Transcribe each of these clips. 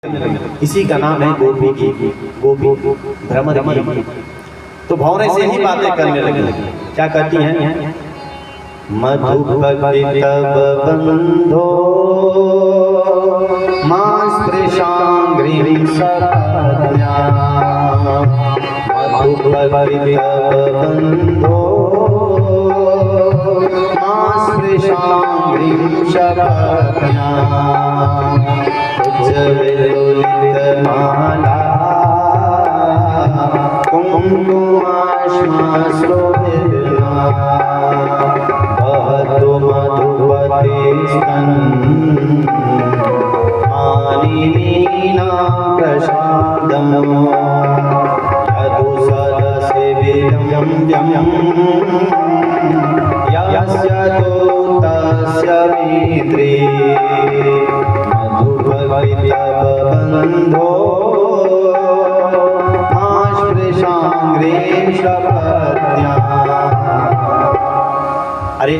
इसी का नाम है गोपी की गोपी भ्रमर की। तो भौरे से ही बातें करने लगी। क्या कहती हैं? मधुपति तब बंधो मास्पृशांग्रीं शरण्या। मधुपति तब बंधो मास्पृशांग्रीं शरण्या। माला कुंकुमाश्मश्रुभिर्ना बहतु मधुपतिस्तन मानिनीनां प्रसादम् यदु सरसिविरं यस्य तु तस्य मित्रे। बंधो मास्पृशांग्रीं शरण्या। अरे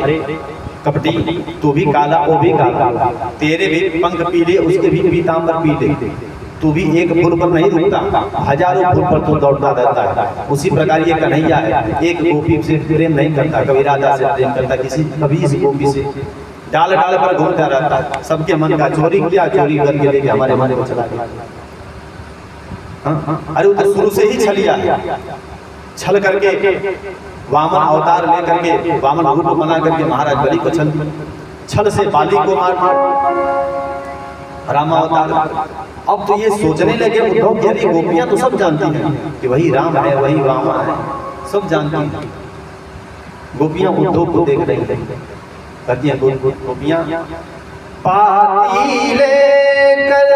कपटी, तू भी काला वो भी काला, तेरे भी पंख पीले उसके भी पीतांबर पीले। तू भी एक फूल पर नहीं रुकता, हजारों फूल पर तू दौड़ता रहता है। उसी प्रकार ये कन्हैया है, एक गोपी से प्रेम नहीं करता, कभी राधा से प्रेम करता, कभी इस गोपी से डाल डाल पर घूमता रहता है। सबके मन का चोरी किया, चोरी करके लेके हमारे मन को चला गया। अरे वो तो शुरू से ही छलिया, छल करके वामन अवतार ले करके, वामन रूप बना करके महाराज बलि को छल से बाली को मार राम अवतार। अब तो ये सोचने लगे उद्धव कि अरे गोपियां तो सब जानती हैं कि वही राम है वही वामा है, सब जानती हैं। गोपियां उद्धव को देख रही हैं, कहती हैं गोपियां पाती लेकर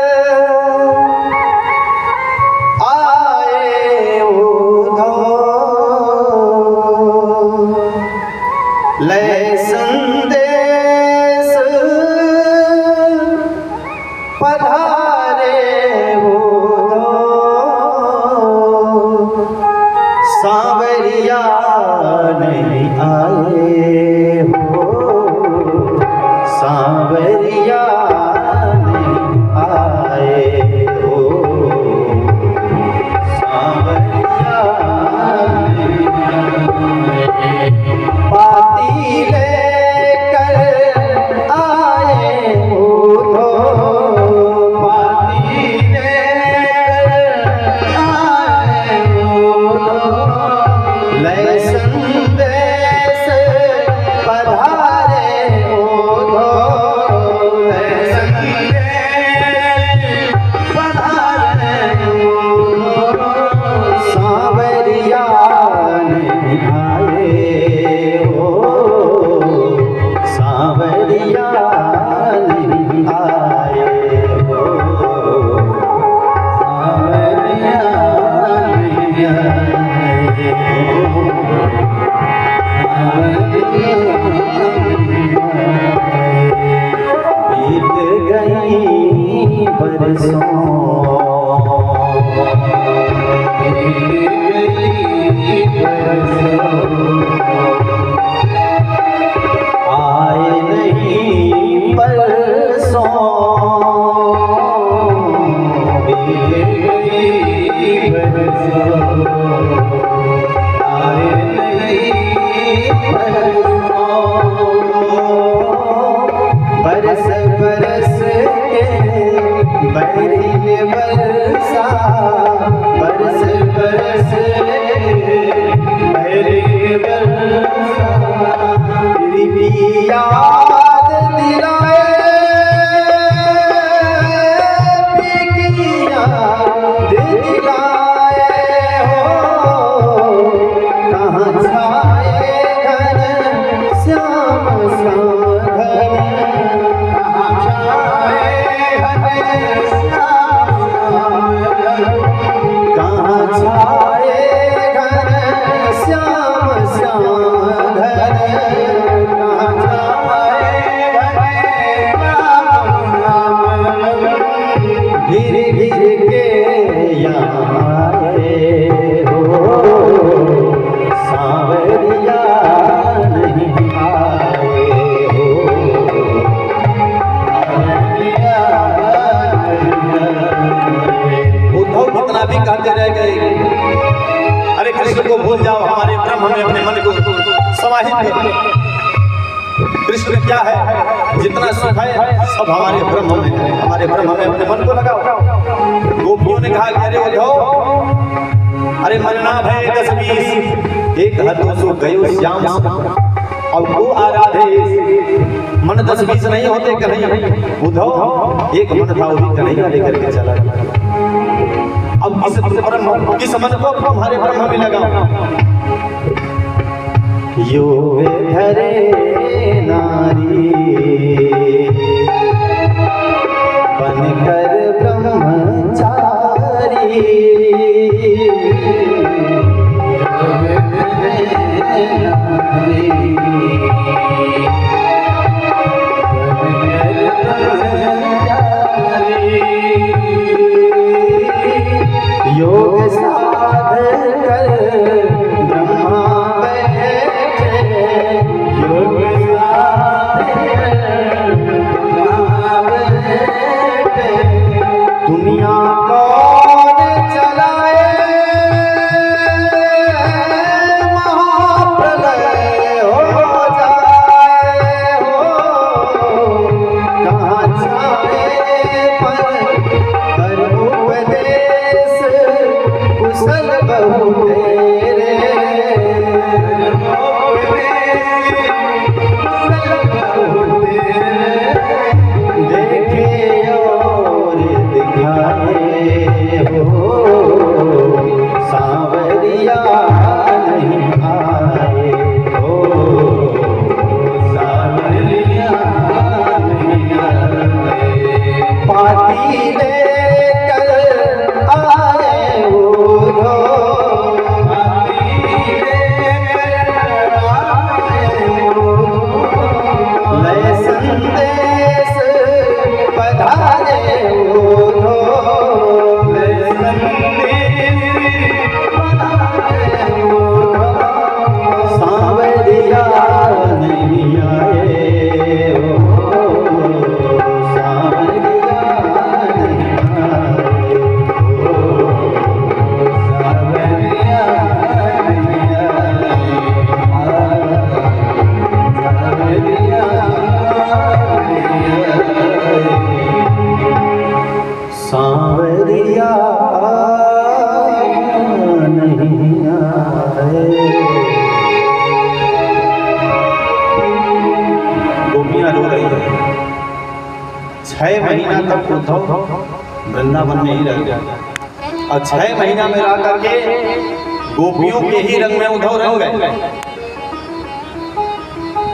आए उद्धव ले संदेश पधारे उद्धव सांवरिया नहीं आए हो। सांवरिया नहीं आए हो। सांवरिया नहीं आए। पाती लेकर आए उद्धव, पाती लेकर आए उद्धव ले संदेश पधारे उद्धव ले संदेश पधारे उद्धव सांवरिया नहीं आए हो। सांवरिया नहीं आए हो। सांवरिया नहीं आए हो। बीत गई बरसों, बीत गई बरसों, आए नहीं परसों। बीत गई बरसों, आए नहीं परसों। बरस बरस के बरसीन बरसा, बरस बरस के बरसीन बरसा। तेरी भी याद दिलाए, की याद दिलाए हो। क्या है, जितना सुख है सब हमारे ब्रह्म में है, हमारे ब्रह्म में अपने मन को लगाओ। गोपियों ने कहा कि अरे उद्धव, अरे मन ना भय 10-20, एक हदो सो गयो श्याम, अब वो आराधे मन 10-20 नहीं होते कन्हैया। उद्धव एक मन था वो भी कन्हैया लेकर के चला। अब किस मन को तुम्हारे ब्रह्म में लगाओ। यो धरे नारी बनकर ब्रह्मचारी, योग साधन कर ब्रह्मा बैठे, योग साधन ब्रह्मा बैठे, दुनिया कौन चलाए, महाप्रलय हो जाए हो, कहाँ जाए पर उपदेश कुशल बहु तेरे, देखे और दिखाए हो, सांवरिया नहीं आए हो, सांवरिया नहीं आए, पाती लेकर आए हो, नए संदेश पधारे हो, नए संदेश पधारे हो, सांवरिया नहीं आए हो, सांवरिया नहीं आए हो, सांवरिया नहीं सांवरिया नहीं आए। गोपियां रो रही है। 6 महीना तक उद्धव वृंदावन में ही रह गया और 6 महीना में रह करके गोपियों के ही रंग में उद्धव रंग गए।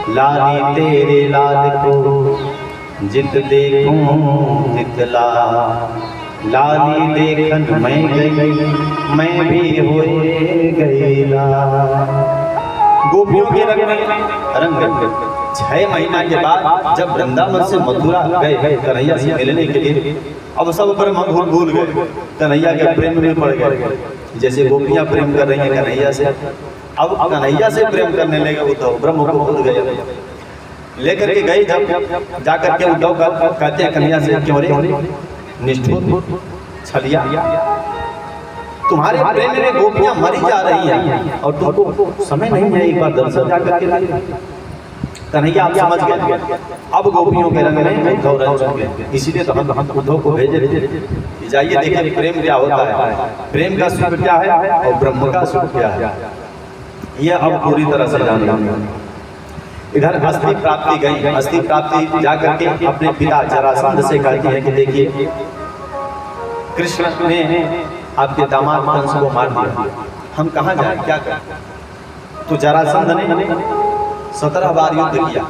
लाली तेरे लाल को जित देखूं तितला, लाली देखन मैं गई मैं भी होए गईला। गोपियों के रंग में रंग गए। 6 महीना के बाद जब वृंदावन से मथुरा गए कन्हैया से मिलने के लिए, अब सब ब्रह्म भूल गए, कन्हैया के प्रेम में पड़ गए। जैसे गोपियां प्रेम कर रही हैं कन्हैया से, अब कन्हैया से प्रेम करने लगे उद्धव, ब्रह्म को भूल गए। लेकर के गए जब जाकर के उद्धव कहते हैं कन्हैया से, क्यों रे निष्ठुर छलिया, तुम्हारे प्रेम में गोपियां मरी जा रही हैं और तुमको समय नहीं है एक बार दर्शन जाकर के। कन्हैया आप समझ गए, अब गोपियों के रंग में उद्धव रंग चुके, इसीलिए तो हम उद्धव को भेजे जाइए देखिए प्रेम क्या होता है, प्रेम का सुख क्या है और ब्रह्म का सुख क्या है, यह अब पूरी तरह से जान लेंगे। इधर अस्थि प्राप्ति गई, अस्थि प्राप्ति जाकर के अपने पिता जरासंध से कहती है कि देखिए कृष्ण ने आपके दामाद कंस को मार दिया, हम कहाँ जाए क्या करें। तो जरासंध ने 17 बार युद्ध किया,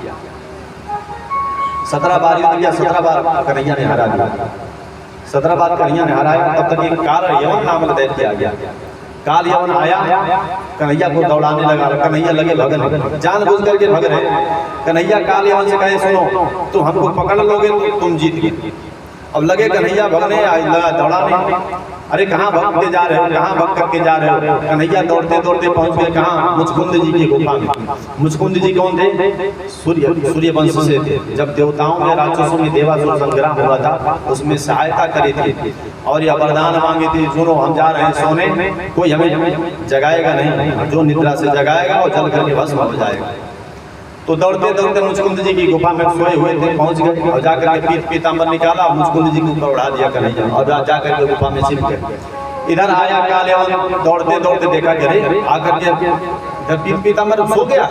17 बार युद्ध किया, 17 बार कन्हैया ने हरा दिया, 17 बार कन्हैया ने हराया। तब तक एक काल यवन नामक दैत्य आ गया, काल यवन आया कन्हैया को दौड़ाने लगा, कन्हैया लगे भगन, जानबूझ करके भग रहे। कन्हैया काल यवन से कहे सुनो तुम हमको पकड़ लोगे तो तुम जीत गए। अब लगे कन्हैया भगने, लगा दौड़ाने, अरे कहाँ भग के जा रहे हो, कहाँ भग करके जा रहे हो। कन्हैया दौड़ते दौड़ते पहुंच गए कहाँ, मुचकुंद जी की गुफा में। मुचकुंद जी कौन थे, सूर्य वंश से थे। जब देवताओं में राक्षसों में देवासुर संग्राम हुआ था उसमें सहायता करी थी और यह वरदान मांगी थी, सुनो हम जा रहे हैं सोने, कोई हमें जगाएगा नहीं, जो निद्रा से जगाएगा और जल करके भस्म हो जाएगा। तो दौड़ते दौड़ते मुचकुंद जी की गुफा में सोए हुए थे, पहुंच गए और जाकर के पीताम्बर निकाला और मुचकुंद जी को ऊपर उड़ा दिया कन्हैया और जाकर के गुफा में छिप गए। इधर आया कालेवन, दौड़ते दौड़ते देखा कि अरे आकर के पीताम्बर सो गया,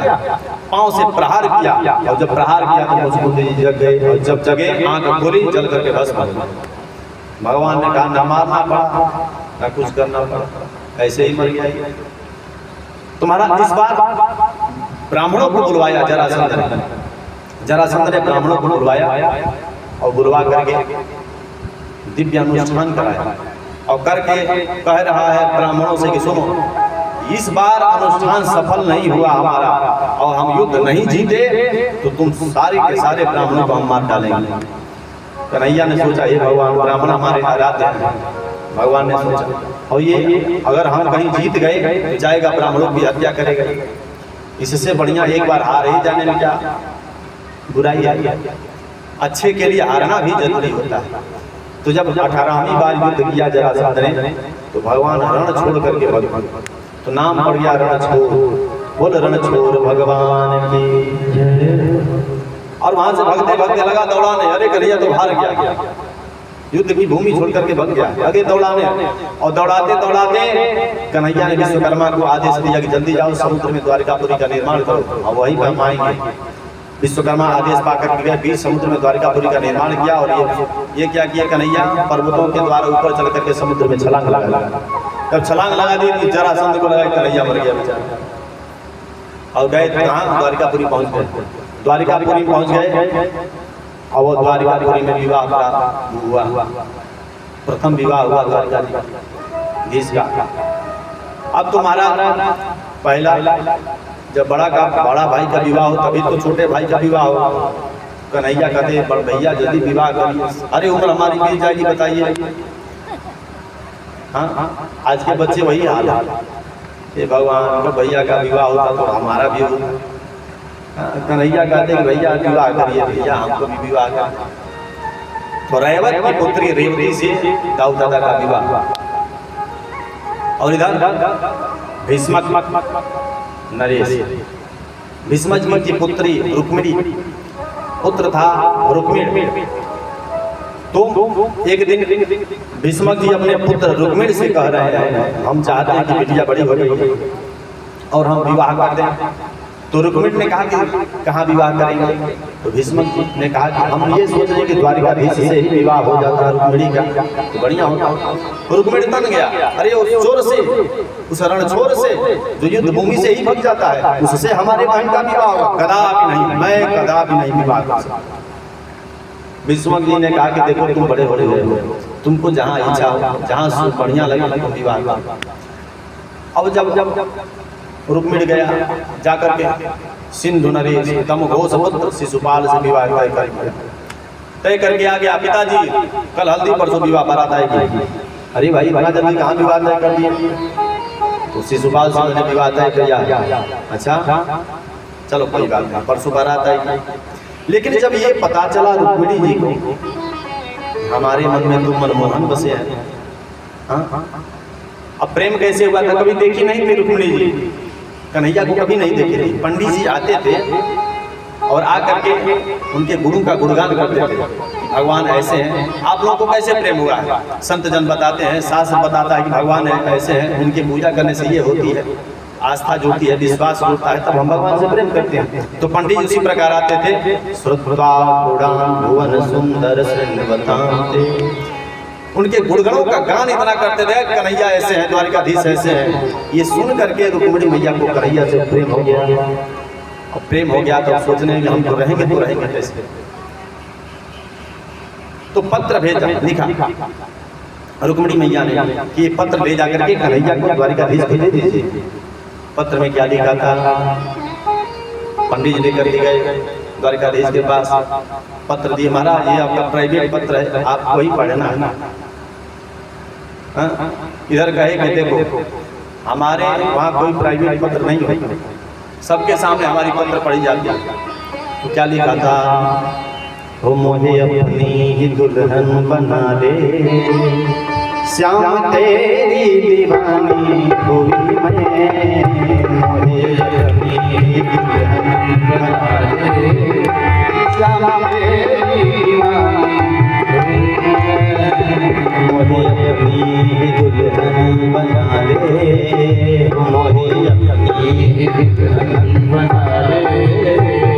पांव से प्रहार किया और जब प्रहार किया तो मुचकुंद जी जग गए और जब जगे आंख खोली जल करके भस्म हो गए। भगवान ने कहा ना मारना पड़ा ना कुछ करना पड़ा, ऐसे ही मर गया। तुम्हारा इस बार ब्राह्मणों को बुलवाया जरासंध ने, जरासंध ने ब्राह्मणों को बुलवाया और बुलवा करके दिव्य अनुष्ठान कराया और करके कह रहा है ब्राह्मणों से कि सुनो, इस बार अनुष्ठान सफल नहीं हुआ हमारा और हम युद्ध नहीं जीते तो तुम सारे के सारे ब्राह्मणों को हम मार डालेंगे। कन्हैया ने सोचा ये भगवान ब्राह्मण हमारे आराध्य हैं। भगवान ने सोचा और ये अगर हम कहीं जीत गए तो जाएगा ब्राह्मणों की हत्या करेगा, इससे बढ़िया एक बार हार ही जाने में क्या बुराई है। अच्छे के लिए हारना भी जरूरी होता है। तो जब 18वीं बार युद्ध किया जरासंध ने तो भगवान रण छोड़ करके भग, तो नाम पड़ गया रणछोड़। बोल रणछोड़ भगवान की। और वहां से भगते भगते लगा दौड़ाने, अरे कन्हैया तो हार गया, युद्ध की भूमि छोड़ करके भग गया, आगे दौड़ाने और दौड़ाते दौड़ाते कन्हैया ने विश्वकर्मा को आदेश दिया कि जल्दी जाओ समुद्र में द्वारिकापुरी का निर्माण करो और वहीं पर आएंगे। विश्वकर्मा आदेश पाकर गए, बीच समुद्र में द्वारिकापुरी का निर्माण किया और ये क्या किया कन्हैया, पर्वतों के द्वारा ऊपर चल करके समुद्र में छलांग लगा। जब छलांग लगा दी तो जरासंध को लगा कन्हैया मर गया बेचारा और गए कहाँ, द्वारिकापुरी पहुंच गए। द्वारिकापुरी पहुंच गए और वो द्वारिकापुरी में विवाह हुआ, प्रथम विवाह हुआ द्वारिकाधीश का। अब तुम्हारा पहला जब बड़ा भाई का विवाह हो तभी तो छोटे भाई का विवाह हो। कन्हैया कहते बड़ भैया जल्दी विवाह करिए, अरे उम्र हमारी बीत जाएगी बताइए। हाँ आज के बच्चे वही हाल है, ये भगवान का भैया का विवाह होता तो हमारा भी होता। कन्हैया कहते कि भैया विवाह करिए, भैया हमको भी विवाह कर। तो रेवत की पुत्री रेवती से दाऊ दादा का विवाह और इधर भीष्मक नरेश, भीष्मक की पुत्री रुक्मिणी, पुत्र था रुक्मिणी। तो एक दिन भीष्मक जी अपने पुत्र रुक्मिणी से कह रहे हैं हम चाहते हैं कि बिटिया बड़ी हो गई और हम विवाह कर दें। तो रुक्मिणी ने कहा कि कहाँ विवाह करेंगे? तो भीष्मक जी ने कहा कि हम ये सोच रहे कि द्वारिकाधीश से ही विवाह हो जाता है रुक्मिणी का तो बढ़िया होता। रुक्मिणी तन गया, अरे उस चोर से, उस रणछोड़ से जो युद्ध भूमि से ही भग जाता है उससे हमारे बहन का विवाह होगा? कदापि नहीं, मैं कदापि नहीं विवाह कर सकता। भीष्मक जी ने कहा कि देखो तुम बड़े हो गए हो, तुमको जहाँ इच्छा हो, जहाँ बढ़िया लगे तुम विवाह करो। अब जब रुक्मिणी गया जाकर के सिंधु नरेश तम घोष पुत्र शिशुपाल से विवाह तय करके आ गया। पिताजी कल हल्दी परसों विवाह बारात आएगी। अरे भाई बड़ा जल्दी कहाँ विवाह तय कर दिए? तो शिशुपाल से मैंने विवाह तय किया। अच्छा चलो कोई बात नहीं, परसों बारात आएगी। लेकिन जब ये पता चला रुक्मिणी जी को हमारे मन में तो मनमोहन बसे हैं। हाँ अब प्रेम कैसे हुआ था? कभी देखी नहीं थी रुक्मिणी जी, कन्हैया को कभी नहीं देखी थी। पंडित जी आते थे और आकर के उनके गुरु का गुणगान करते थे, भगवान ऐसे हैं। आप लोगों को कैसे प्रेम हुआ है? संत जन बताते हैं, शास्त्र बताता है कि भगवान ऐसे हैं, उनकी पूजा करने से ये होती है, आस्था जुड़ती है, विश्वास जुड़ता है, तब हम भगवान से प्रेम करते हैं। तो पंडित जी उसी प्रकार आते थे। श्रुत्वा पुराण भुवन सुंदर श्रृण्वतान्ते, उनके गुणगणों का गान इतना करते थे, कन्हैया ऐसे हैं, द्वारिकाधीश ऐसे हैं। ये सुन करके रुक्मिणी मैया को कन्हैया से प्रेम हो गया। और प्रेम हो गया तो सोचने हम तो रहेंगे कैसे? तो पत्र भेजा, लिखा रुक्मिणी मैया ने कि ये पत्र भेजा करके कन्हैया को द्वारिकाधीश को दे दीजिए। पत्र में क्या लिखा था? पंडित जी लेकर के गए द्वारिकाधीश के पास, पत्र दिए, महाराज ये आपका प्राइवेट पत्र है, आपको ही पढ़ना है। इधर कहे कि देखो हमारे वहाँ कोई प्राइवेट पत्र नहीं होता, सबके सामने हमारी पत्र पढ़ी जाती है। तो क्या लिखा था? हो मोहे अपनी ही दुल्हन बना ले, श्याम तेरी दीवानी हुई मैं, मोहे अपनी दुल्हन बना ले। श्याम तेरी दीवानी हुई मैं, मोहे अपनी दुल्हन बना ले, मोहे अपनी दुल्हन बना ले।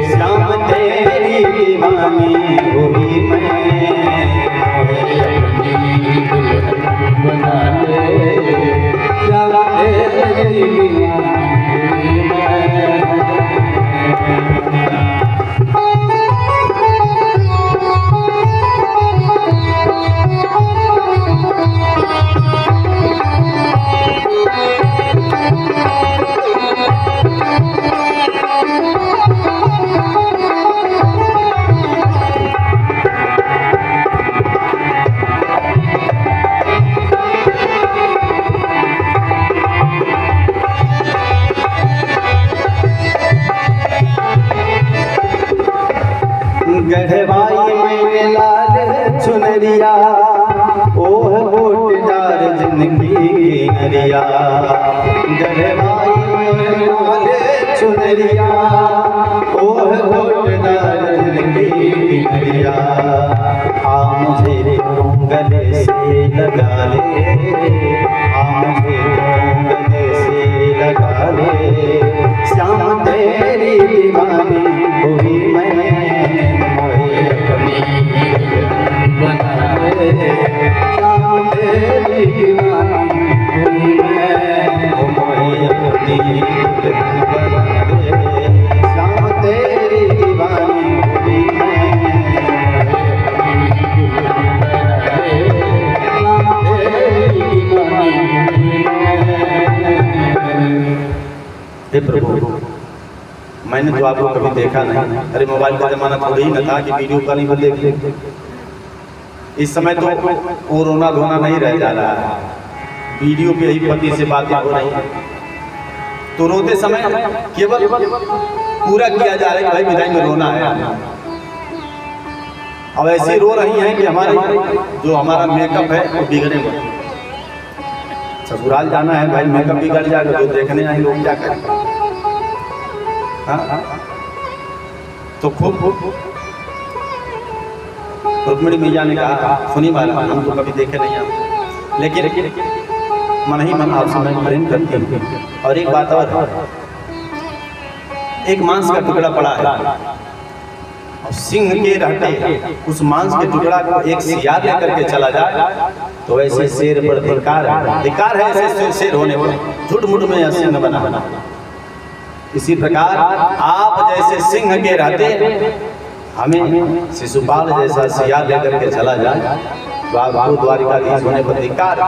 श्याम तेरी दीवानी हुई मैं, मोहे अपनी दुल्हन बना ले। श्याम तेरी दीवानी हुई मैं। गढ़वाई मैंने लाल चुनरिया, ओह गोटदार जिंदगी की नरिया। गढ़वाई मैंने लाल चुनरिया, ओह गोटदार जिंदगी की नरिया। आ मुझे गले से लगा ले, आ मुझे गले से लगा ले। श्याम तेरी दीवानी हुई मैं, मोहे अपनी दुल्हन बना ले। श्याम तेरी दीवानी हुई मैं, मोहे अपनी दुल्हन बना ले। श्याम तेरी दीवानी हुई मैं, हे प्रभु, मैंने तो आपको कभी देखा नहीं। अरे मोबाइल का जमाना थोड़ी ही न था कि वीडियो कॉलिंग पर देख ले। इस समय तो कोरोना धोना नहीं रह जा रहा है, वीडियो पे ही पति से बातें हो रही हैं। तो रोते समय केवल पूरा किया जा रहा है कि भाई विदाई में रोना है। अब ऐसे रो रही हैं कि हमारे जो हमारा मेकअप है वो बिगड़ेगा। ससुराल जाना है भाई, मेकअप बिगड़ जाएगा, जो देखने आए लोग क्या करेंगे। तो खूब रुक्मिणी मैया ने कहा, सुनी वाला हम तो कभी देखे नहीं आप, लेकिन मन ही मन आपसे मैं प्रेम करती हूँ। और एक बात और, एक मांस का टुकड़ा पड़ा है और सिंह के रहते उस मांस के टुकड़ा को एक सियार लेकर के चला जाए तो ऐसे शेर पर धिक्कार है ऐसे शेर होने पर, झूठ मूठ में सिंह बना। इसी प्रकार आप जैसे सिंह के रहते हमें शिशुपाल जैसा सियार लेकर के चला जाए तो आपको द्वारिकाधीश होने पर धिक्कार।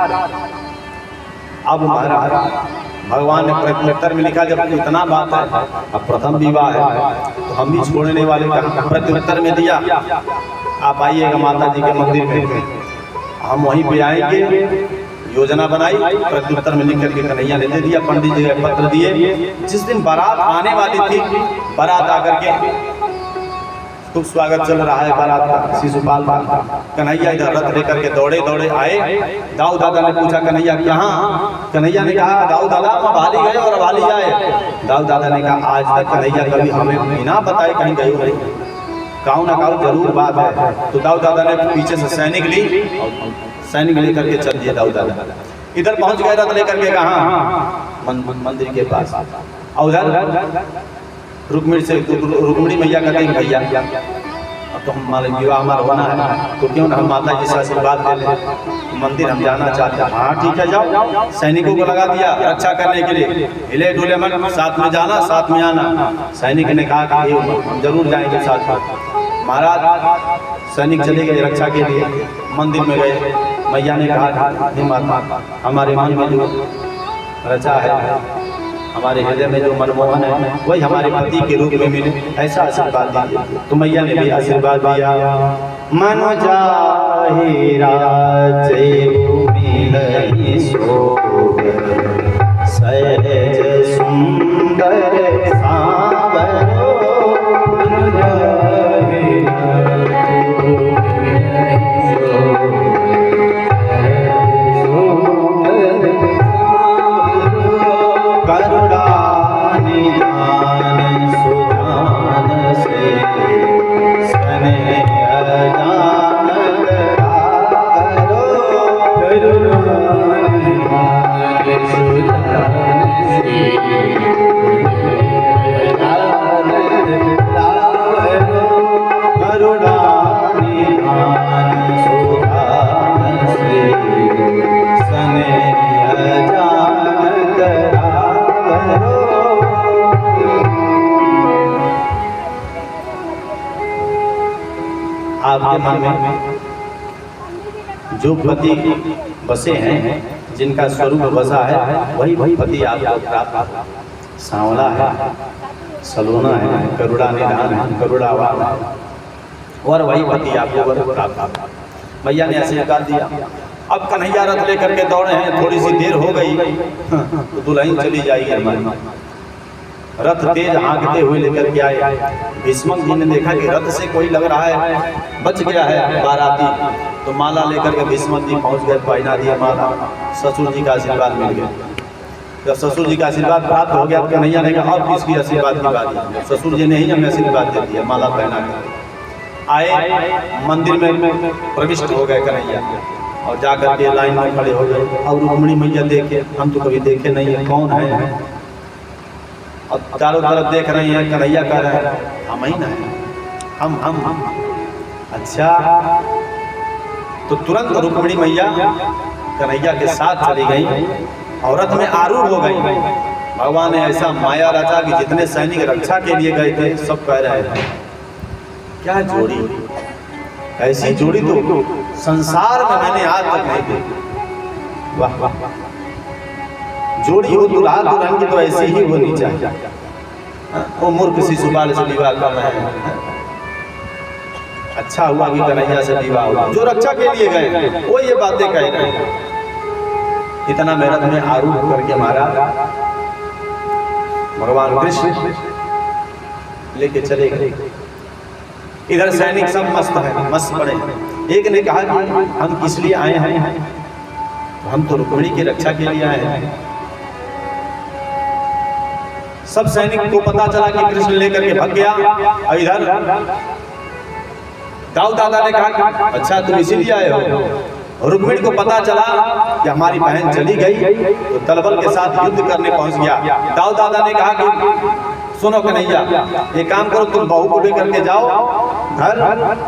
अब महाराज भगवान ने प्रत्युत्तर में लिखा, जब इतना बात है, अब प्रथम विवाह है तो हम भी छोड़ने वाले का प्रत्युत्तर में दिया, आप आइएगा माता जी के मंदिर में, हम वहीं पे आएंगे। योजना बनाई, प्रत्युत्तर में लिख करके कन्हैया ने दे दिया। पंडित जी ने पत्र दिए। जिस दिन बारात आने वाली थी, बारात आकर के खूब स्वागत चल रहा है बारात का, शिशुपाल का। कन्हैया इधर रथ लेकर के दौड़े दौड़े आए। दाऊ दादा ने पूछा कन्हैया कहाँ? कन्हैया ने कहा दाऊ दादा हम अभाली गए और अभाली आए। दाऊ दादा ने कहा आज तक कन्हैया कभी हमें बिना बताए कहीं गए नहीं, काऊ ना काऊ जरूर बात है। तो दाऊ दादा ने पीछे से सैनिक लेकर के चल दिए। दाऊ दादा इधर पहुंच गए रथ लेकर के, कहाँ? मंदिर के पास। और उधर रुक्मिणी मैया कहते हैं भैया अब तो हमारे विवाह हमारा होना है, तो क्यों ना हम माता जी से आशीर्वाद ले लें, मंदिर हम जाना चाहते हैं। हाँ ठीक है जाओ। सैनिकों को लगा दिया रक्षा करने के लिए, हिले डुले मन, साथ में जाना साथ में आना। सैनिक ने कहा कि हम जरूर जाएंगे साथ में। महाराज सैनिक चले गए रक्षा के लिए, मंदिर में गए। मैया ने कहा हे माता हमारे मन में जो रचा है, हमारे हृदय में जो मनमोहन है वही हमारे पति के रूप में मिले, ऐसा आशीर्वाद दीजिए। तो मैया ने भी आशीर्वाद दिया। मन जाहि राजै मिलहि सोग, सहज सुंदर सांवरो। मन जाहि राजै मिलहि सोग, जो पति बसे हैं, जिनका स्वरूप बसा है, वही पति आपको प्राप्त। सांवला है, सलोना है, करुणा निधान है, करुणावान है, और वही पति आपको वर प्राप्त। भैया ने आशीर्वाद दिया। अब कन्हैया रथ लेकर के दौड़े हैं, थोड़ी सी देर हो गई तो दुल्हन चली जाएगी हमारी। रथ तेज हाँकते हुए लेकर के आए। भीष्मक जी ने देखा कि रथ से कोई लग रहा है बच गया है बाराती, तो माला लेकर के भीष्मक जी पहुंच गए, पहना दिया माला। ससुर जी का आशीर्वाद मिल गया। जब ससुर जी का आशीर्वाद प्राप्त हो गया तो कन्हैया ने कहा अब किसकी आशीर्वाद की बात है, ससुर जी ने ही हमें आशीर्वाद दे दिया, माला पहना कर आए। मंदिर में प्रविष्ट हो गए कन्हैया और जाकर के लाइन में खड़े हो गए। और रुक्मिणी मैया देखे, हम तो कभी देखे नहीं है, कौन है? और चारों तरफ देख रहे हैं, कन्हैया कह रहे हैं हम ही ना है, हम। अच्छा, तो तुरंत रुक्मिणी मैया कन्हैया के साथ चली गई और रथ में आरूढ़ हो गई। भगवान ने ऐसा माया रचा कि जितने सैनिक रक्षा के लिए गए थे सब कह रहे हैं क्या जोड़ी, ऐसी जोड़ी तो संसार में मैंने आज तक नहीं देखी। वाह वाह, जोड़ी हो दुल्हा दुल्हन की तो ऐसी ही होनी चाहिए। वो मूर्ख शिशुपाल से विवाह कर रहे हैं, अच्छा हुआ कि कन्हैया से विवाह हुआ। जो रक्षा के लिए गए वो ये बातें कह रहे हैं। इतना मेहनत में आरूढ़ करके मारा, भगवान कृष्ण लेके चले गए। इधर सैनिक सब मस्त है, मस्त पड़े। एक ने कहा कि हम किस लिए आए हैं, तो हम तो रुक्मिणी की रक्षा के लिए आए हैं। सब सैनिक को पता चला कि कृष्ण लेकर के भाग गया। और इधर दाऊ दादा ने कहा अच्छा तुम इसीलिए आए हो। रुक्मिणी को पता चला कि हमारी बहन चली गई, तो दलबल के साथ युद्ध करने पहुंच गया। दाऊ दादा ने कहा कि सुनो कन्हैया, एक काम करो, तुम बहू को लेकर के जाओ घर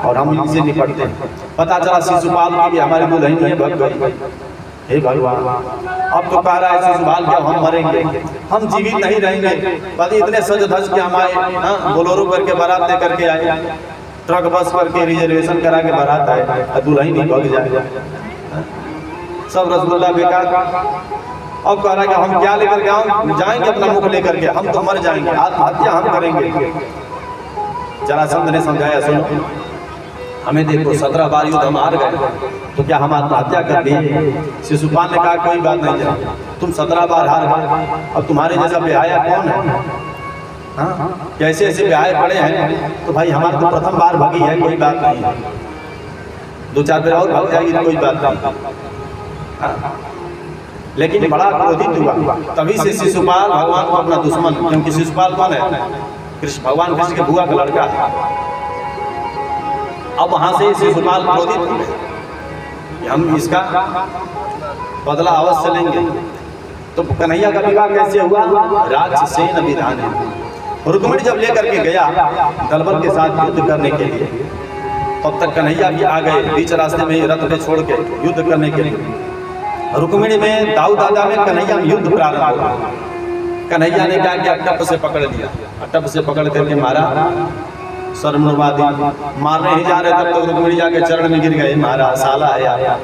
और हम इनसे निपटते हैं। पता चला शिशुपाल की भी हमारी दुल्हन में भग गई। हे भगवान, अब तो कह रहा है शिशुपाल क्या हम मरेंगे, हम जीवित नहीं रहेंगे। पति इतने सज धज के हम आए, बोलोरो करके बारात लेकर के आए, ट्रक बस करके रिजर्वेशन करा के बारात आए, दुल्हन ही भग जाए। सब रसगुल्ला बेकार। अब कह रहा है कि हम क्या लेकर के जाएंगे, अपना मुख लेकर के, हम तो मर जाएंगे, आत्महत्या हम करेंगे। जरासंध ने समझाया सुनो, हमें देखो 17 बार युद्ध हम हार गए, तो क्या हम आत्महत्या कर लिए? शिशुपाल ने कहा कोई बात नहीं, तुम 17 बार हार गए, अब तुम्हारे जैसा बेहाया कौन है? हाँ, कैसे ऐसे ब्याह पड़े हैं, तो भाई हमारे तो प्रथम बार भगी है, कोई बात नहीं, 2-4 बार और भाग जाएगी तो कोई बात नहीं। लेकिन बड़ा क्रोधित हुआ। तभी से शिशुपाल भगवान को अपना दुश्मन, क्योंकि शिशुपाल कौन है? कृष्ण, भगवान कृष्ण के बुआ का लड़का है। अब वहां से शिशुपाल क्रोधित हो गए, हम इसका बदला अवश्य लेंगे। तो कन्हैया का विवाह कैसे हुआ? राजसेन विधान है। रुक्मिणी जब लेकर के गया दलबल के साथ युद्ध करने के लिए, तब तक कन्हैया भी आ गए, बीच रास्ते में रथ पे छोड़ के युद्ध करने के लिए। रुक्मिणी में दाऊ दादा में कन्हैया में युद्ध प्रारंभ हुआ। कन्हैया ने क्या किया, अटप से पकड़ लिया, अटप से पकड़ करके मारा। शर्मनुवादी मारने ही जा रहे तब तो रुक्मिणी जाके चरण में गिर गए, मारा साला है आया।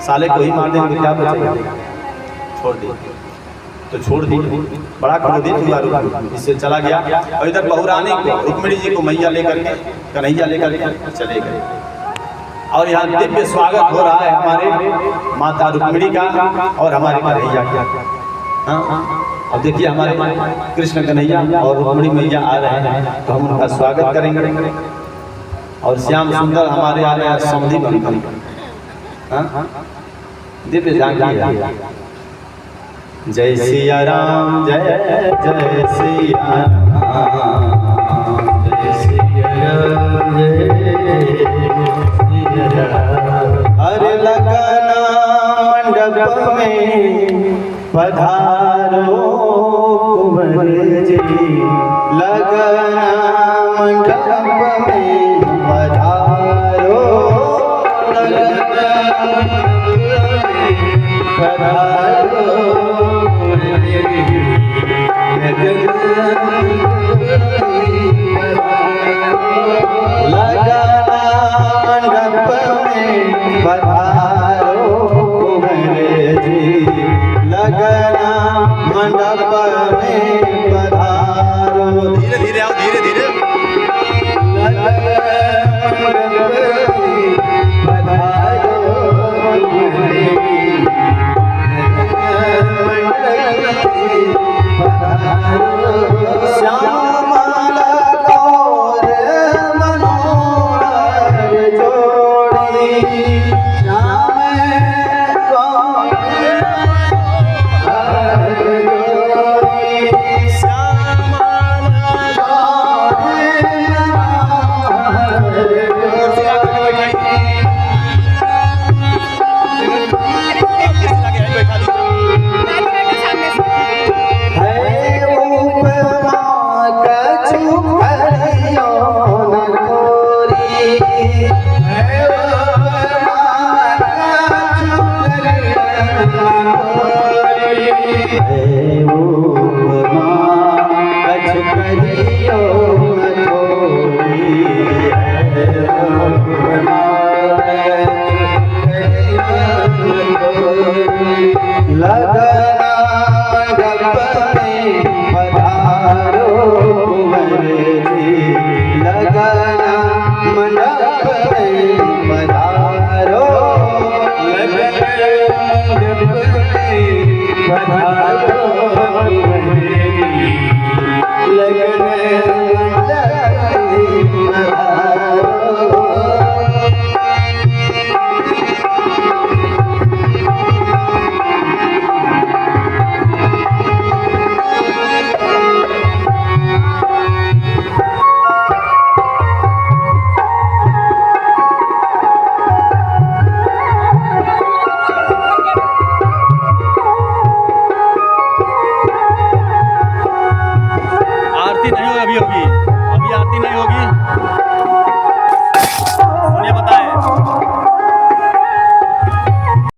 साले को ही मार देंगे तो क्या बचेगा, छोड़ दिया। तो छोड़ दी, बड़ा क्रोधित हुआ रुक्मिणी, इससे चला गया। और इधर बहुरानी को, रुक्मिणी जी को मैया लेकर के, कन्हैया लेकर के चले गए। और यहाँ दिव्य स्वागत हो रहा है हमारे माता रुक्मिणी का और हमारे कन्हैया का। अब देखिए हमारे कृष्ण कन्हैया और रुक्मिणी मैया आ रहे हैं, तो हम उनका स्वागत करेंगे। और श्याम सुंदर हमारे आ रहे हैं समधी बनकर, दिव्य झांकी है। जय सिया राम, जय जय सिया राम, जय सिया राम, जय हरे लगना मंडप में पधारो कुंवर जी, लगना मंडप में पधारो, लगना पधारो, लगना मंडप में में पधारो कुंवर जी, लगना मंडप में पधारो। धीरे धीरे आओ, धीरे धीरे। पधारो